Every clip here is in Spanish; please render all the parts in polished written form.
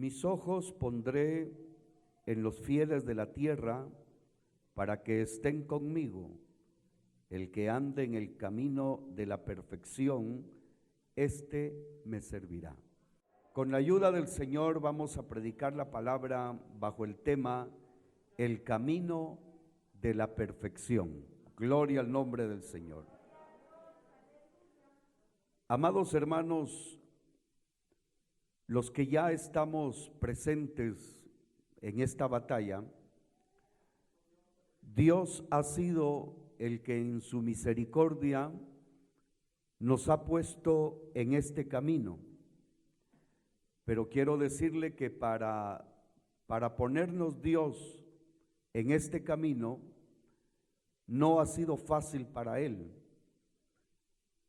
Mis ojos pondré en los fieles de la tierra para que estén conmigo. El que ande en el camino de la perfección, éste me servirá. Con la ayuda del Señor vamos a predicar la palabra bajo el tema el camino de la perfección. Gloria al nombre del Señor. Amados hermanos, los que ya estamos presentes en esta batalla, Dios ha sido el que en su misericordia nos ha puesto en este camino. Pero quiero decirle que para ponernos Dios en este camino, no ha sido fácil para Él,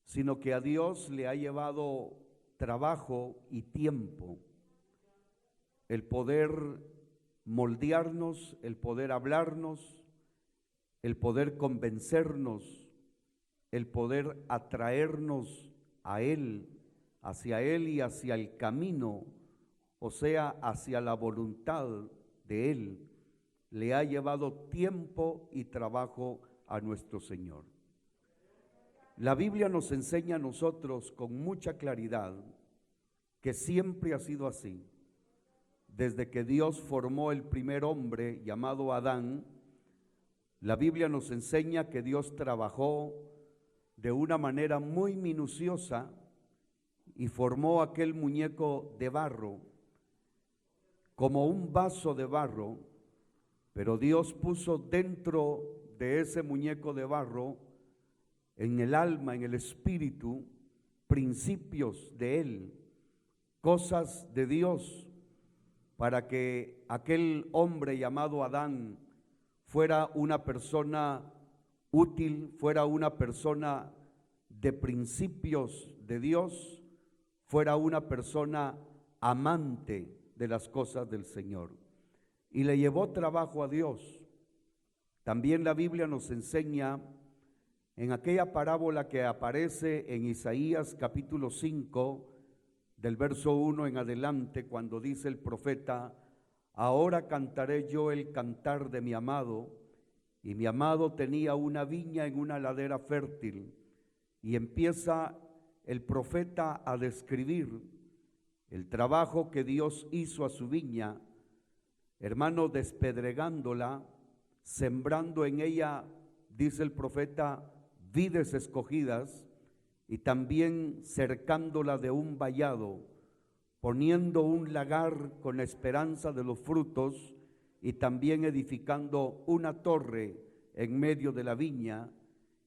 sino que a Dios le ha llevado trabajo y tiempo el poder moldearnos, el poder hablarnos, el poder convencernos, el poder atraernos a Él, hacia Él y hacia el camino, o sea, hacia la voluntad de Él. Le ha llevado tiempo y trabajo a nuestro Señor. La Biblia nos enseña a nosotros con mucha claridad que siempre ha sido así. Desde que Dios formó el primer hombre llamado Adán, la Biblia nos enseña que Dios trabajó de una manera muy minuciosa y formó aquel muñeco de barro, como un vaso de barro, pero Dios puso dentro de ese muñeco de barro, en el alma, en el espíritu, principios de Él, cosas de Dios, para que aquel hombre llamado Adán fuera una persona útil, fuera una persona de principios de Dios, fuera una persona amante de las cosas del Señor. Y le llevó trabajo a Dios. También la Biblia nos enseña en aquella parábola que aparece en Isaías capítulo 5, del verso 1 en adelante, cuando dice el profeta: ahora cantaré yo el cantar de mi amado, y mi amado tenía una viña en una ladera fértil. Y empieza el profeta a describir el trabajo que Dios hizo a su viña, hermano, despedregándola, sembrando en ella, dice el profeta, vides escogidas, y también cercándola de un vallado, poniendo un lagar con la esperanza de los frutos, y también edificando una torre en medio de la viña.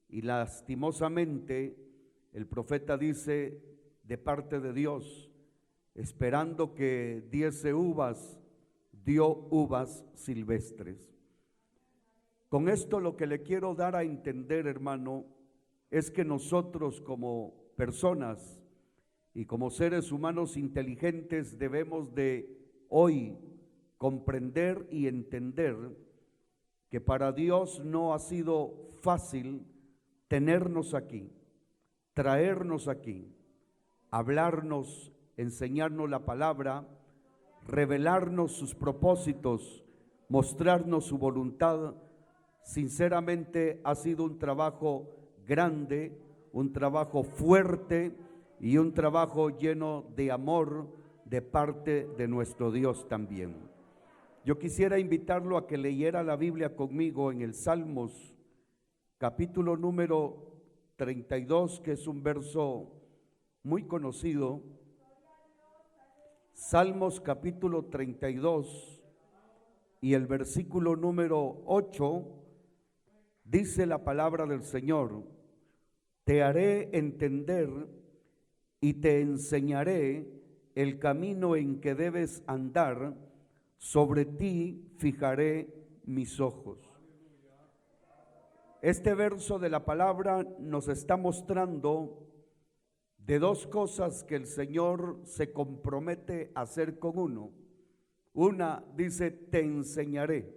Y lastimosamente el profeta dice de parte de Dios, esperando que diese uvas, dio uvas silvestres. Con esto lo que le quiero dar a entender, hermano, es que nosotros como personas y como seres humanos inteligentes debemos de hoy comprender y entender que para Dios no ha sido fácil tenernos aquí, traernos aquí, hablarnos, enseñarnos la palabra, revelarnos sus propósitos, mostrarnos su voluntad. Sinceramente ha sido un trabajo grande, un trabajo fuerte y un trabajo lleno de amor de parte de nuestro Dios también. Yo quisiera invitarlo a que leyera la Biblia conmigo en el Salmos, capítulo número 32, que es un verso muy conocido. Salmos capítulo 32 y el versículo número 8, dice la palabra del Señor: te haré entender y te enseñaré el camino en que debes andar, sobre ti fijaré mis ojos. Este verso de la palabra nos está mostrando de dos cosas que el Señor se compromete a hacer con uno. Una dice, te enseñaré.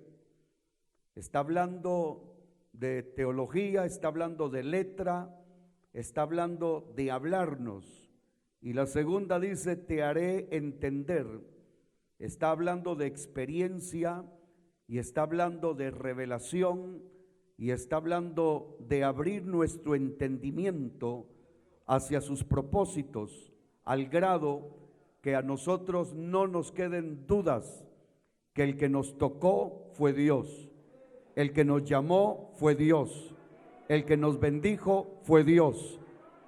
Está hablando de teología, está hablando de letra, está hablando de hablarnos. Y la segunda dice, te haré entender. está hablando de experiencia y está hablando de revelación y está hablando de abrir nuestro entendimiento hacia sus propósitos, al grado que a nosotros no nos queden dudas que el que nos tocó fue Dios, el que nos llamó fue Dios, el que nos bendijo fue Dios,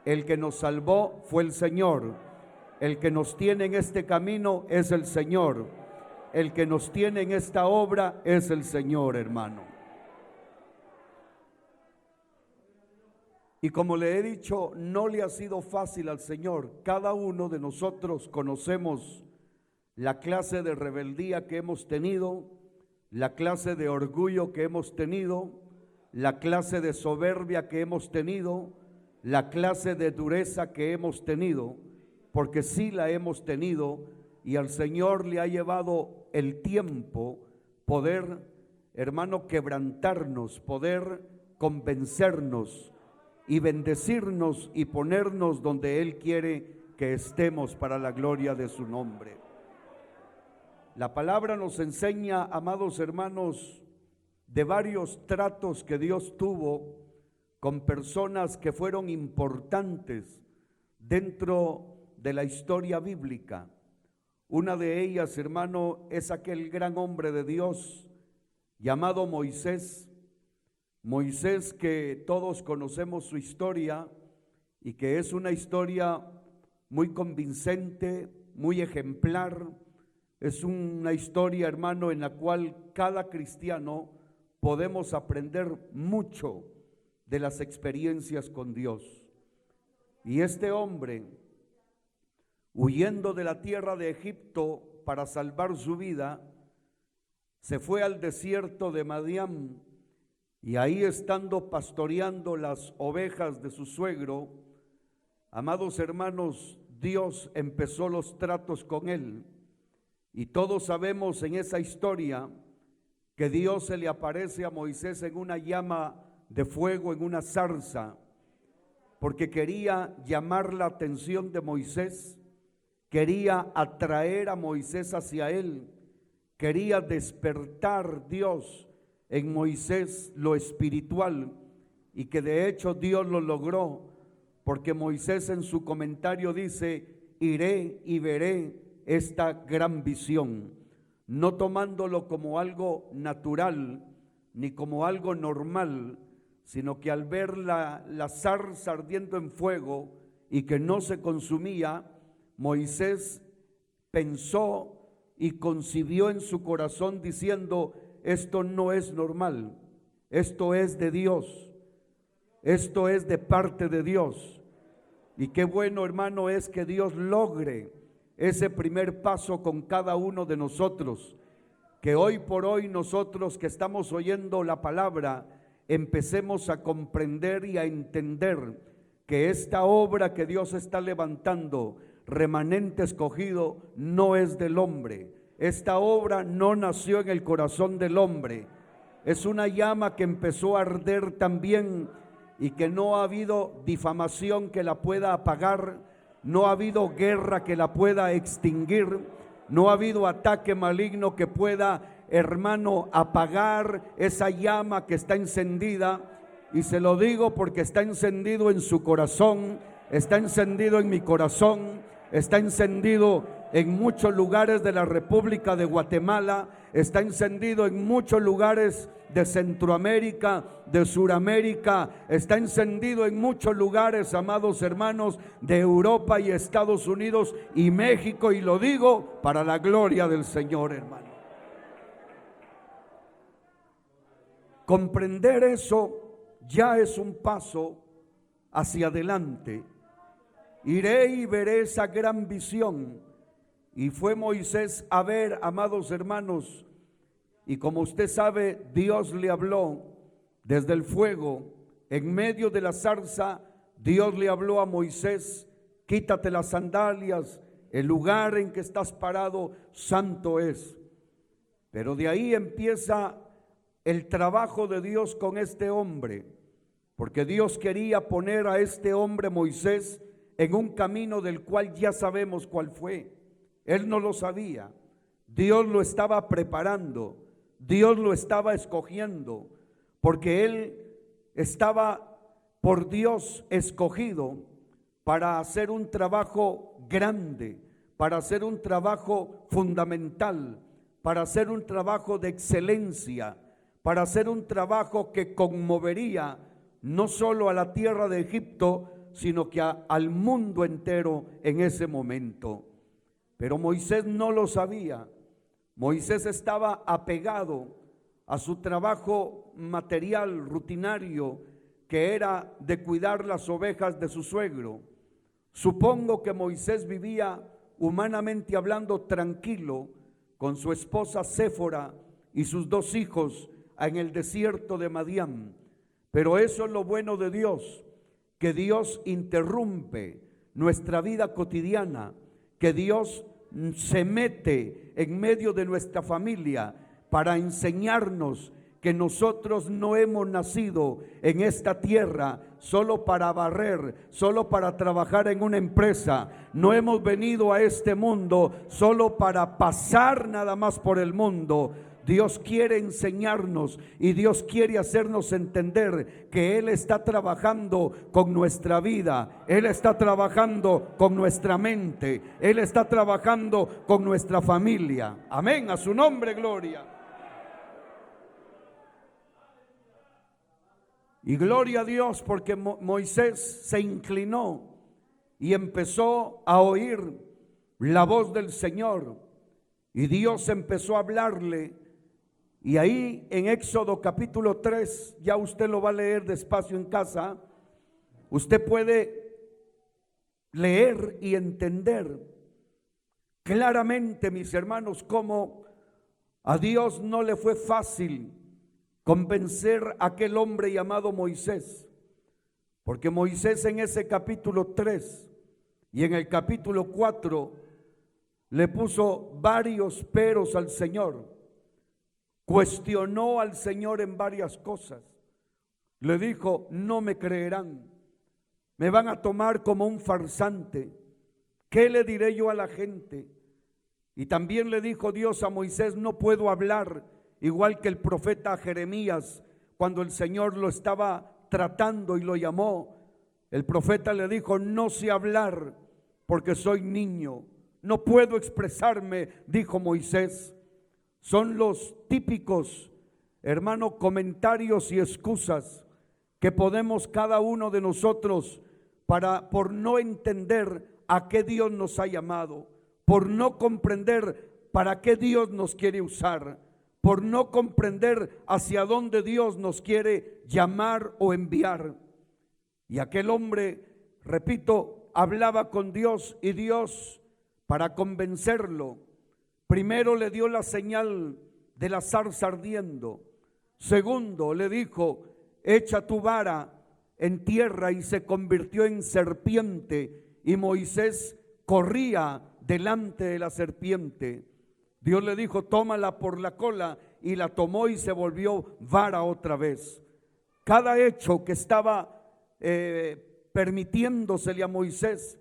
el que nos salvó fue el Señor, el que nos tiene en este camino es el Señor, el que nos tiene en esta obra es el Señor, hermano. Y como le he dicho, no le ha sido fácil al Señor. Cada uno de nosotros conocemos la clase de rebeldía que hemos tenido, la clase de orgullo que hemos tenido, la clase de soberbia que hemos tenido, la clase de dureza que hemos tenido, porque sí la hemos tenido, y al Señor le ha llevado el tiempo poder, hermano, quebrantarnos, poder convencernos y bendecirnos y ponernos donde Él quiere que estemos para la gloria de su nombre. La palabra nos enseña, amados hermanos, de varios tratos que Dios tuvo con personas que fueron importantes dentro de la historia bíblica. Una de ellas, hermano, es aquel gran hombre de Dios llamado Moisés. Moisés, que todos conocemos su historia y que es una historia muy convincente, muy ejemplar. Es una historia, hermano, en la cual cada cristiano podemos aprender mucho de las experiencias con Dios. Y este hombre, huyendo de la tierra de Egipto para salvar su vida, se fue al desierto de Madián, y ahí, estando pastoreando las ovejas de su suegro, amados hermanos, Dios empezó los tratos con él. Y todos sabemos en esa historia que Dios se le aparece a Moisés en una llama de fuego, en una zarza, porque quería llamar la atención de Moisés, quería atraer a Moisés hacia él, quería despertar Dios en Moisés lo espiritual, y que de hecho Dios lo logró, porque Moisés en su comentario dice: iré y veré esta gran visión, no tomándolo como algo natural ni como algo normal, sino que al ver la zarza ardiendo en fuego y que no se consumía, Moisés pensó y concibió en su corazón diciendo: esto no es normal, esto es de Dios, esto es de parte de Dios. Y qué bueno, hermano, es que Dios logre ese primer paso con cada uno de nosotros, que hoy por hoy nosotros que estamos oyendo la palabra empecemos a comprender y a entender que esta obra que Dios está levantando, remanente escogido, no es del hombre. Esta obra no nació en el corazón del hombre, es una llama que empezó a arder también, y que no ha habido difamación que la pueda apagar, no ha habido guerra que la pueda extinguir, no ha habido ataque maligno que pueda, hermano, apagar esa llama que está encendida. Y se lo digo porque está encendido en su corazón, está encendido en mi corazón, está encendido en muchos lugares de la República de Guatemala, está encendido en muchos lugares de Centroamérica, de Suramérica, está encendido en muchos lugares, amados hermanos, de Europa y Estados Unidos y México, y lo digo para la gloria del Señor, hermano. Comprender eso ya es un paso hacia adelante. Iré y veré esa gran visión. Y fue Moisés a ver, amados hermanos, y como usted sabe, Dios le habló desde el fuego, en medio de la zarza. Dios le habló a Moisés: quítate las sandalias, el lugar en que estás parado santo es. Pero de ahí empieza el trabajo de Dios con este hombre, porque Dios quería poner a este hombre Moisés en un camino del cual ya sabemos cuál fue. Él no lo sabía. Dios lo estaba preparando, Dios lo estaba escogiendo, porque él estaba por Dios escogido para hacer un trabajo grande, para hacer un trabajo fundamental, para hacer un trabajo de excelencia, para hacer un trabajo que conmovería no solo a la tierra de Egipto, sino que al mundo entero en ese momento. Pero Moisés no lo sabía. Moisés estaba apegado a su trabajo material, rutinario, que era de cuidar las ovejas de su suegro. Supongo que Moisés vivía, humanamente hablando, tranquilo con su esposa Séfora y sus 2 hijos en el desierto de Madián. Pero eso es lo bueno de Dios, que Dios interrumpe nuestra vida cotidiana, que Dios se mete en medio de nuestra familia para enseñarnos que nosotros no hemos nacido en esta tierra solo para barrer, solo para trabajar en una empresa. No hemos venido a este mundo solo para pasar nada más por el mundo. Dios quiere enseñarnos y Dios quiere hacernos entender que Él está trabajando con nuestra vida, Él está trabajando con nuestra mente, Él está trabajando con nuestra familia. Amén, a su nombre, gloria. Y gloria a Dios, porque Moisés se inclinó y empezó a oír la voz del Señor, y Dios empezó a hablarle. Y ahí en Éxodo capítulo 3, ya usted lo va a leer despacio en casa, usted puede leer y entender claramente, mis hermanos, cómo a Dios no le fue fácil convencer a aquel hombre llamado Moisés, porque Moisés en ese capítulo 3 y en el capítulo 4 le puso varios peros al Señor. Cuestionó al Señor en varias cosas. Le dijo: no me creerán, me van a tomar como un farsante. ¿Qué le diré yo a la gente? Y también le dijo Dios a Moisés: no puedo hablar igual que el profeta Jeremías, cuando el Señor lo estaba tratando y lo llamó. El profeta le dijo: no sé hablar porque soy niño, no puedo expresarme, dijo Moisés. Son los típicos, hermano, comentarios y excusas que podemos cada uno de nosotros por no entender a qué Dios nos ha llamado, por no comprender para qué Dios nos quiere usar, por no comprender hacia dónde Dios nos quiere llamar o enviar. Y aquel hombre, repito, hablaba con Dios, y Dios, para convencerlo, primero le dio la señal de la zarza ardiendo. Segundo, le dijo: echa tu vara en tierra, y se convirtió en serpiente, y Moisés corría delante de la serpiente. Dios le dijo: tómala por la cola, y la tomó y se volvió vara otra vez. Cada hecho que estaba permitiéndosele a Moisés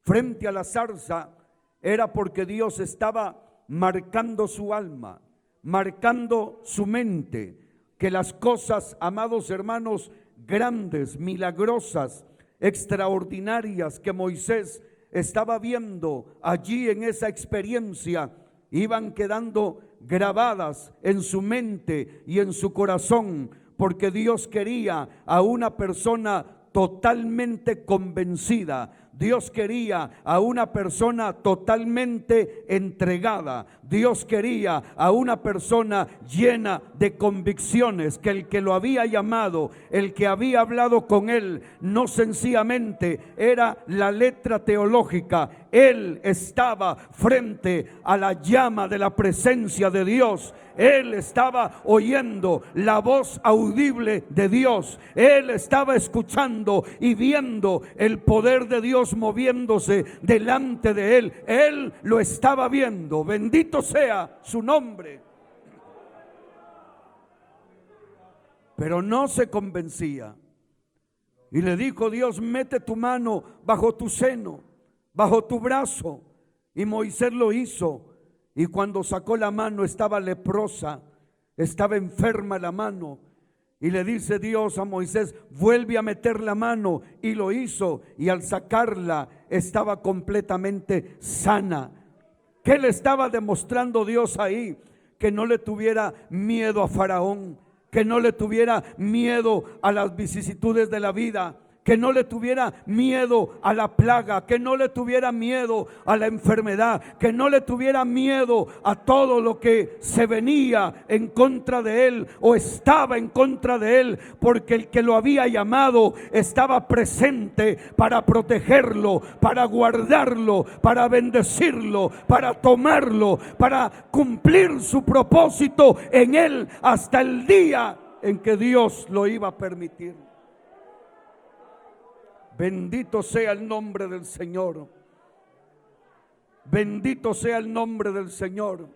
frente a la zarza era porque Dios estaba marcando su alma, marcando su mente, que las cosas, amados hermanos, grandes, milagrosas, extraordinarias que Moisés estaba viendo allí en esa experiencia, iban quedando grabadas en su mente y en su corazón, porque Dios quería a una persona totalmente convencida. Dios quería a una persona totalmente entregada. Dios quería a una persona llena de convicciones, que el que lo había llamado, el que había hablado con él, no sencillamente era la letra teológica. Él estaba frente a la llama de la presencia de Dios. Él estaba oyendo la voz audible de Dios. Él estaba escuchando y viendo el poder de Dios moviéndose delante de él. Él lo estaba viendo. Bendito sea su nombre. Pero no se convencía. Y le dijo Dios: mete tu mano bajo tu seno, bajo tu brazo. Y Moisés lo hizo. y cuando sacó la mano estaba leprosa, estaba enferma la mano. Y le dice Dios a Moisés: vuelve a meter la mano, y lo hizo, y al sacarla estaba completamente sana. ¿Qué le estaba demostrando Dios ahí? Que no le tuviera miedo a Faraón, que no le tuviera miedo a las vicisitudes de la vida, que no le tuviera miedo a la plaga, que no le tuviera miedo a la enfermedad, que no le tuviera miedo a todo lo que se venía en contra de él o estaba en contra de él, porque el que lo había llamado estaba presente para protegerlo, para guardarlo, para bendecirlo, para tomarlo, para cumplir su propósito en él hasta el día en que Dios lo iba a permitir. Bendito sea el nombre del Señor. Bendito sea el nombre del Señor.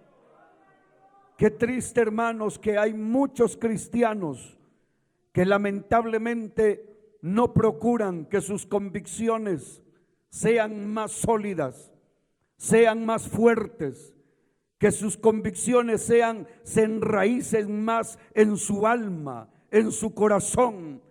Qué triste, hermanos, que hay muchos cristianos que lamentablemente no procuran que sus convicciones sean más sólidas, sean más fuertes, que sus convicciones se enraícen más en su alma, en su corazón.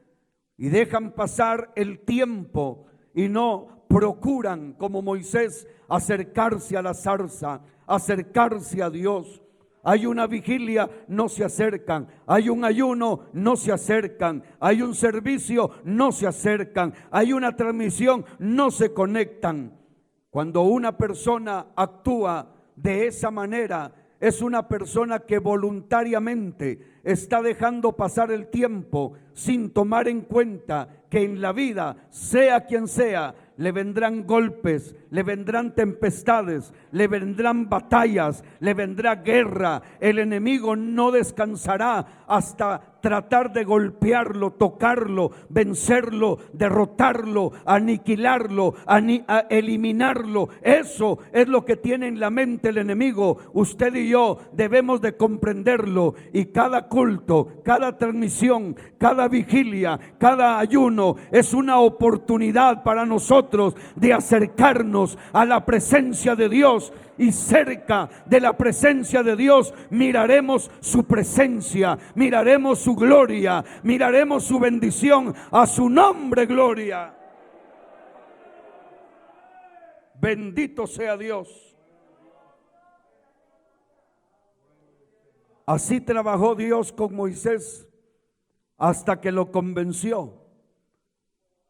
Y dejan pasar el tiempo y no procuran, como Moisés, acercarse a la zarza, acercarse a Dios. Hay una vigilia, no se acercan. Hay un ayuno, no se acercan. Hay un servicio, no se acercan. Hay una transmisión, no se conectan. Cuando una persona actúa de esa manera, es una persona que voluntariamente está dejando pasar el tiempo sin tomar en cuenta que en la vida, sea quien sea, le vendrán golpes, le vendrán tempestades, le vendrán batallas, le vendrá guerra. El enemigo no descansará hasta tratar de golpearlo, tocarlo, vencerlo, derrotarlo, aniquilarlo, eliminarlo. Eso es lo que tiene en la mente el enemigo. Usted y yo debemos de comprenderlo, y cada culto, cada transmisión, cada vigilia, cada ayuno es una oportunidad para nosotros de acercarnos a la presencia de Dios, y cerca de la presencia de Dios miraremos su presencia, miraremos su gloria, miraremos su bendición. A su nombre gloria. Bendito sea Dios. Así trabajó Dios con Moisés hasta que lo convenció,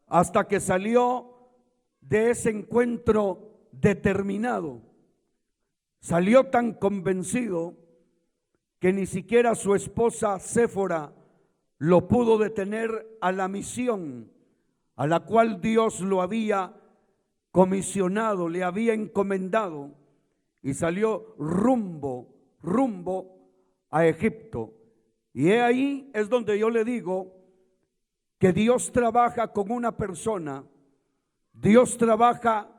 hasta que salió de ese encuentro determinado. Salió tan convencido que ni siquiera su esposa Séfora lo pudo detener a la misión a la cual Dios lo había comisionado, le había encomendado, y salió rumbo a Egipto. Y ahí es donde yo le digo que Dios trabaja con una persona, Dios trabaja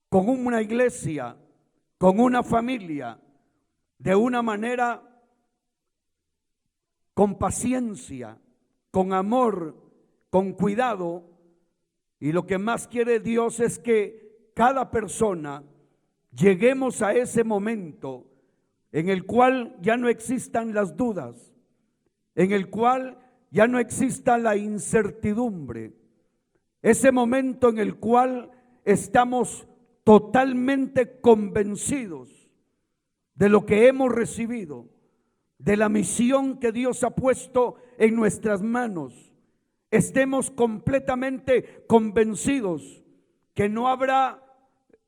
con una iglesia, con una familia, de una manera con paciencia, con amor, con cuidado. Y lo que más quiere Dios es que cada persona lleguemos a ese momento en el cual ya no existan las dudas, en el cual ya no exista la incertidumbre, ese momento en el cual estamos totalmente convencidos de lo que hemos recibido, de la misión que Dios ha puesto en nuestras manos. Estemos completamente convencidos que no habrá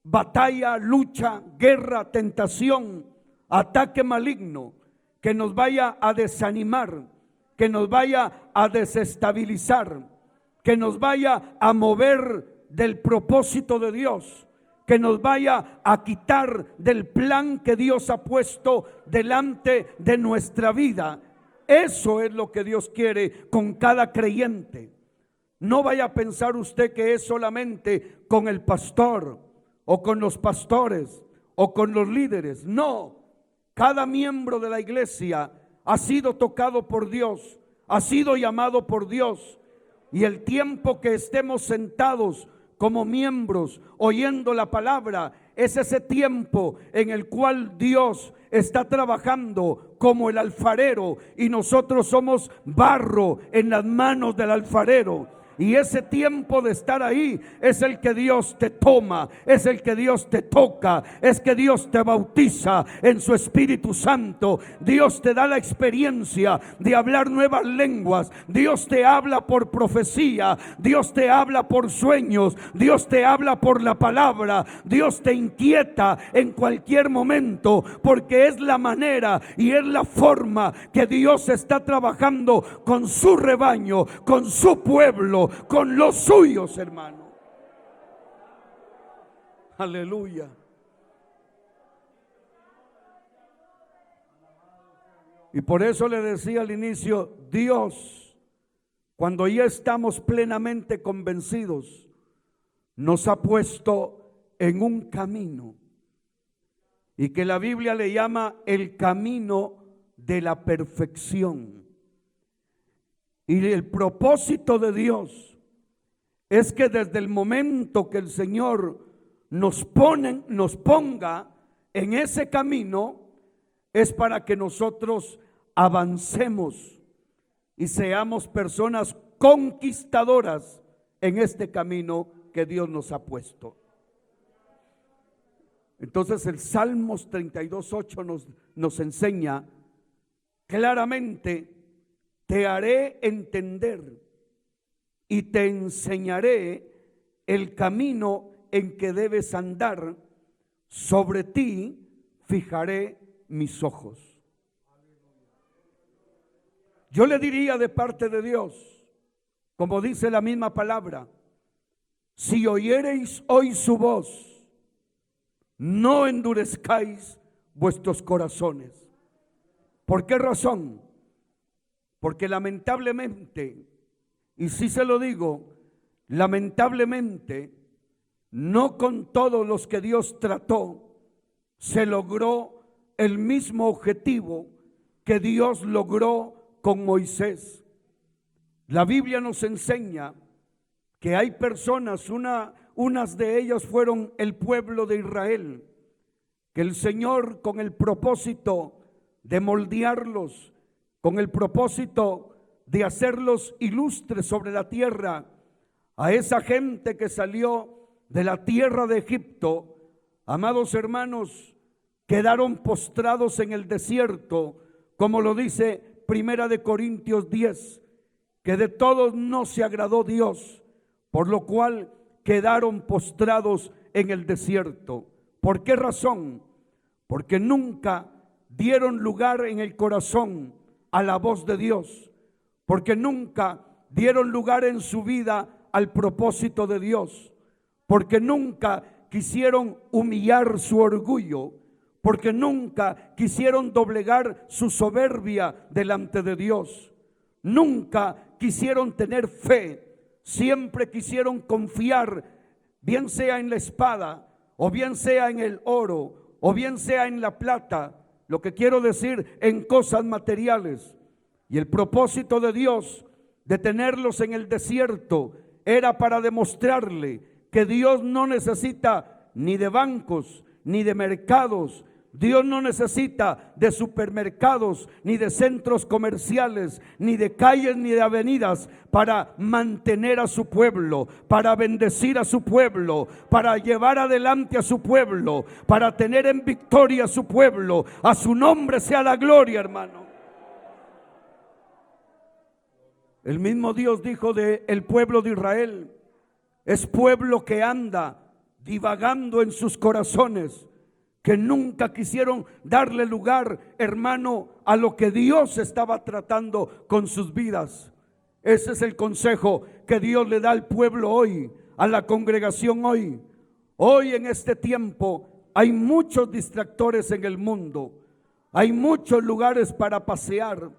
batalla, lucha, guerra, tentación, ataque maligno que nos vaya a desanimar, que nos vaya a desestabilizar, que nos vaya a mover del propósito de Dios, que nos vaya a quitar del plan que Dios ha puesto delante de nuestra vida. Eso es lo que Dios quiere con cada creyente. No vaya a pensar usted que es solamente con el pastor o con los pastores o con los líderes. No, cada miembro de la iglesia ha sido tocado por Dios, ha sido llamado por Dios. Y el tiempo que estemos sentados como miembros oyendo la palabra es ese tiempo en el cual Dios está trabajando como el alfarero y nosotros somos barro en las manos del alfarero. Y ese tiempo de estar ahí es el que Dios te toma, es el que Dios te toca, es que Dios te bautiza en su Espíritu Santo. Dios te da la experiencia de hablar nuevas lenguas. Dios te habla por profecía, Dios te habla por sueños, Dios te habla por la palabra. Dios te inquieta en cualquier momento, porque es la manera y es la forma que Dios está trabajando con su rebaño, con su pueblo, con los suyos, hermano. Aleluya. Y por eso le decía al inicio, Dios, cuando ya estamos plenamente convencidos, nos ha puesto en un camino, y que la Biblia le llama el camino de la perfección. Y el propósito de Dios es que desde el momento que el Señor nos ponga en ese camino, es para que nosotros avancemos y seamos personas conquistadoras en este camino que Dios nos ha puesto. Entonces el Salmos 32:8 nos enseña claramente: te haré entender y te enseñaré el camino en que debes andar, sobre ti fijaré mis ojos. Yo le diría de parte de Dios, como dice la misma palabra: si oyereis hoy su voz, no endurezcáis vuestros corazones. ¿Por qué razón? Porque lamentablemente, y sí se lo digo, lamentablemente, no con todos los que Dios trató se logró el mismo objetivo que Dios logró con Moisés. La Biblia nos enseña que hay personas, unas de ellas fueron el pueblo de Israel, que el Señor, con el propósito de moldearlos, con el propósito de hacerlos ilustres sobre la tierra, a esa gente que salió de la tierra de Egipto, amados hermanos, quedaron postrados en el desierto, como lo dice Primera de Corintios 10, que de todos no se agradó Dios, por lo cual quedaron postrados en el desierto. ¿Por qué razón? Porque nunca dieron lugar en el corazón a la voz de Dios, porque nunca dieron lugar en su vida al propósito de Dios, porque nunca quisieron humillar su orgullo, porque nunca quisieron doblegar su soberbia delante de Dios, nunca quisieron tener fe, siempre quisieron confiar, bien sea en la espada, o bien sea en el oro, o bien sea en la plata, lo que quiero decir, en cosas materiales. Y el propósito de Dios de tenerlos en el desierto era para demostrarle que Dios no necesita ni de bancos, ni de mercados. Dios no necesita de supermercados, ni de centros comerciales, ni de calles, ni de avenidas para mantener a su pueblo, para bendecir a su pueblo, para llevar adelante a su pueblo, para tener en victoria a su pueblo. A su nombre sea la gloria, hermano. El mismo Dios dijo del pueblo de Israel: es pueblo que anda divagando en sus corazones, que nunca quisieron darle lugar, hermano, a lo que Dios estaba tratando con sus vidas. Ese es el consejo que Dios le da al pueblo hoy, a la congregación hoy. Hoy en este tiempo hay muchos distractores en el mundo, hay muchos lugares para pasear,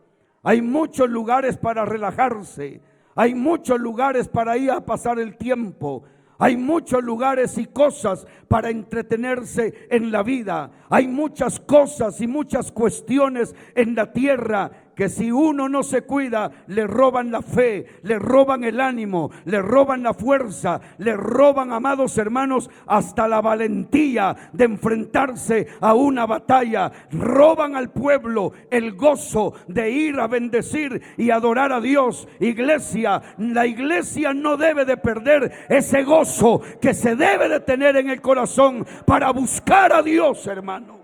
hay muchos lugares para relajarse, hay muchos lugares para ir a pasar el tiempo. Hay muchos lugares y cosas para entretenerse en la vida. Hay muchas cosas y muchas cuestiones en la tierra que si uno no se cuida, le roban la fe, le roban el ánimo, le roban la fuerza, le roban, amados hermanos, hasta la valentía de enfrentarse a una batalla. Roban al pueblo el gozo de ir a bendecir y adorar a Dios. Iglesia, la iglesia no debe de perder ese gozo que se debe de tener en el corazón para buscar a Dios, hermano.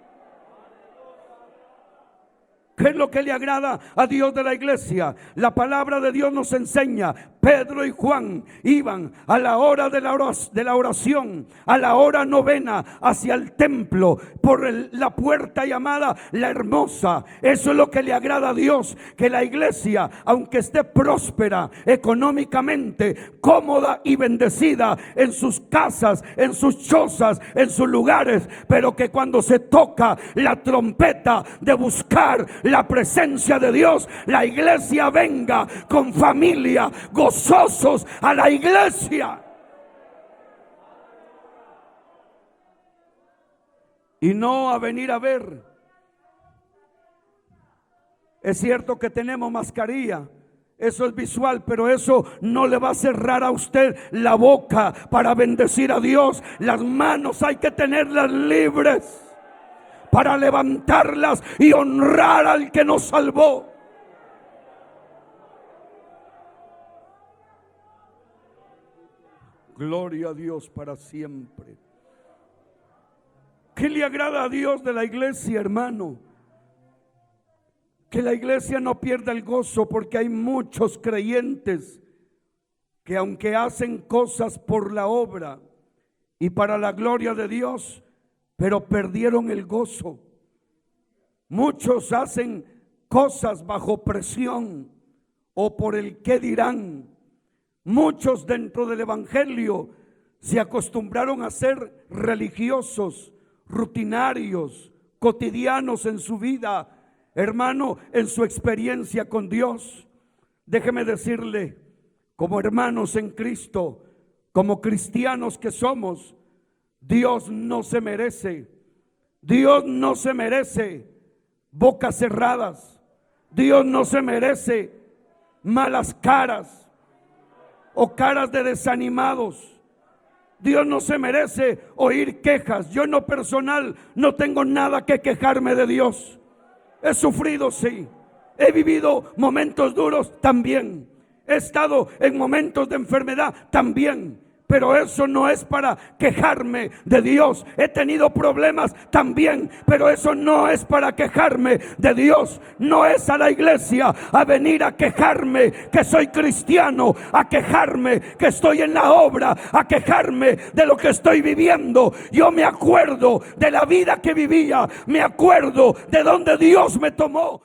¿Qué es lo que le agrada a Dios de la iglesia? La palabra de Dios nos enseña. Pedro y Juan iban a la hora de la oración, a la hora novena, hacia el templo, por la puerta llamada la Hermosa. Eso es lo que le agrada a Dios, que la iglesia, aunque esté próspera económicamente, cómoda y bendecida en sus casas, en sus chozas, en sus lugares, pero que cuando se toca la trompeta de buscar la presencia de Dios, la iglesia venga con familia, gozosos a la iglesia. Y no a venir a ver. Es cierto que tenemos mascarilla, eso es visual, pero eso no le va a cerrar a usted la boca para bendecir a Dios. Las manos hay que tenerlas libres para levantarlas y honrar al que nos salvó. Gloria a Dios para siempre. ¿Qué le agrada a Dios de la iglesia, hermano? Que la iglesia no pierda el gozo, porque hay muchos creyentes que aunque hacen cosas por la obra y para la gloria de Dios, pero perdieron el gozo. Muchos hacen cosas bajo presión o por el qué dirán. Muchos dentro del evangelio se acostumbraron a ser religiosos, rutinarios, cotidianos en su vida, hermano, en su experiencia con Dios. Déjeme decirle, como hermanos en Cristo, como cristianos que somos, Dios no se merece bocas cerradas. Dios no se merece malas caras o caras de desanimados. Dios no se merece oír quejas. Yo en lo personal no tengo nada que quejarme de Dios. He sufrido, sí. He vivido momentos duros también. He estado en momentos de enfermedad también. Pero eso no es para quejarme de Dios. He tenido problemas también, pero eso no es para quejarme de Dios. No es a la iglesia a venir a quejarme que soy cristiano, a quejarme que estoy en la obra, a quejarme de lo que estoy viviendo. Yo me acuerdo de la vida que vivía, me acuerdo de donde Dios me tomó.